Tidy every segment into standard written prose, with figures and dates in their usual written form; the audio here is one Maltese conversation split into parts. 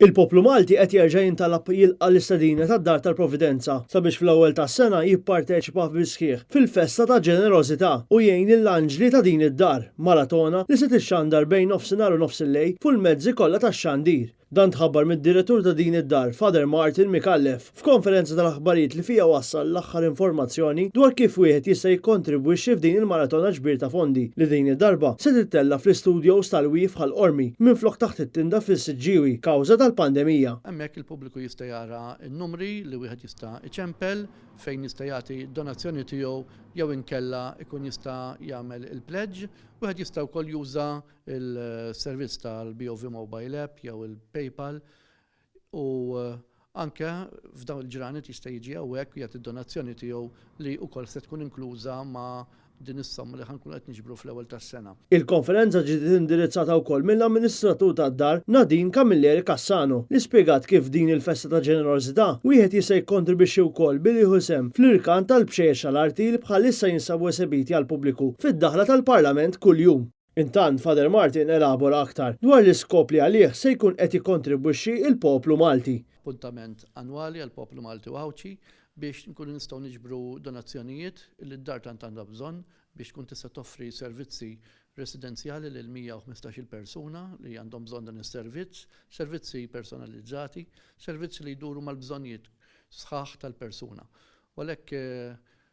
Il-poplu Malti qed jerġa' jintalab jilqa' l-istedina tad-Dar tal-Providenza sabiex fl-ewwel tas-sena jipparteċipa bisħieħ fil-Festa ta' Ġenerożità u jgħin lill-anġli ta' din id-dar, maratona li se tixxandar bejn nofsinhar u nofs il-lejl fuq il-mezzi kollha tax-xandir. Dan tħabbar mid-direttur ta' din id-dar, Father Martin Mikallef, f'konferenza tal-aħbarijiet li fija wassal l-aħħar informazzjoni dwar kif wieħed jista' jikkontribwixxi f'din il-maratona ġbir ta' fondi li din id-darba se tittella fl-istudios tal-Wif bħall-Qormi minflok taħt it-tinda fis-Siġġiewi kawża tal-pandemija. Hemmhekk il-pubbliku jista' jara n-numri li wieħed jista' iċempel fejn jista' jagħti donazzjoni tiegħu jew inkella ikun jista' jagħmel il-pledge, wieħed jista' wkoll juża il-servizz tal-BOV Mobile App jew il-PayPal u anke f'dawn il-ġranet jista' jiġi hawnhekk u jagħti d-donazzjoni tiegħu li wkoll se tkun inkluża ma' din is-somma li ħankun qed niġbru fl-ewwel tas-sena. Il-konferenza ġiet indirizzata wkoll mill-amministratur tad-dar Nadine Camilleri Cassano li spjegat kif din il-Festa ta' Ġenerożità wieħed jista' jikkontribwixxi wkoll billi jieħu sehem fl-irkan tal-bxejjex tal-arti li bħalissa jinsabu esebiti għall-pubbliku fid-daħla tal-Parlament kuljum. Intant Father Martin elabora aktar dwar l-iskop li għalih se jkun qed jikkontribwixxi il-poplu Malti. Appuntament annwali għall-poplu Malti u Awċi biex nkunu nistgħu niġbru donazzjonijiet li d-dar tant għandha bżonn biex tkun tista' toffri servizzi residenzjali lil 115-il persuna li għandhom bżonn dan is-servizz, servizzi personalizzati, servizzi li jduru mal-bżonnijiet sħaħ tal-persuna. U għalhekk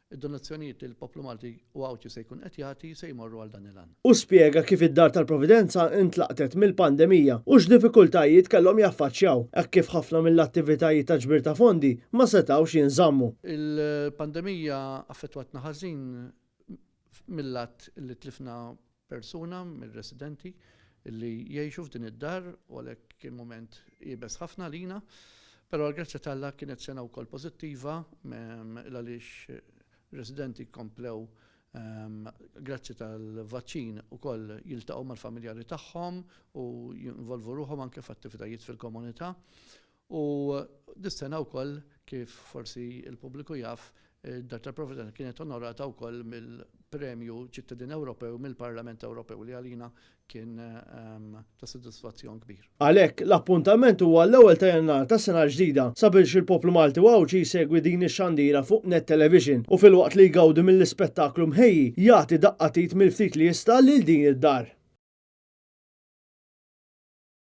id-donazzjonijiet il-poplu Malti u Awċi se jkun qed jagħti se jmorru għal dan il-għan. U spjega kif id-Dar tal-Providenza intlaqtet mill-pandemija u x'diffikultajiet kellhom jaffaċċjaw hekk kif ħafna mill-attivitajiet ta' ġbir ta' fondi ma setgħux jinżammu. Il-pandemija affettwatna ħażin mill-att li tlifna persuna mir-residenti li jgħixu f'din id-dar u għalhekk kien mument qiebes ħafna lina, però l-grazzja tal-Alla kienet sena wkoll pożittiva għaliex residenti komplew grazzi tal-vaċċin ukoll jiltaqgħu mal-familjari tagħhom u jinvolvu ruħhom anke f'attivitajiet fil-komunità. U dis-sena wkoll kif forsi il-pubbliku jaf, id-Dar tal-Providenza kienet onorata wkoll mill-Premju Ċittadin Ewropew mill-Parlament Ewropew li għalina kien ta' sodisfazzjon kbir. Għalhekk l-appuntament huwa l-ewwel ta' Jannar ta' sena ġdida sabiex il-poplu Malti u Awċi jsegwi din ix-xandira fuq Net Television u filwaqt li jgawdu mill-ispettaklu mħejji jagħti daqqatit mill-ftit li jista' lil din id-dar.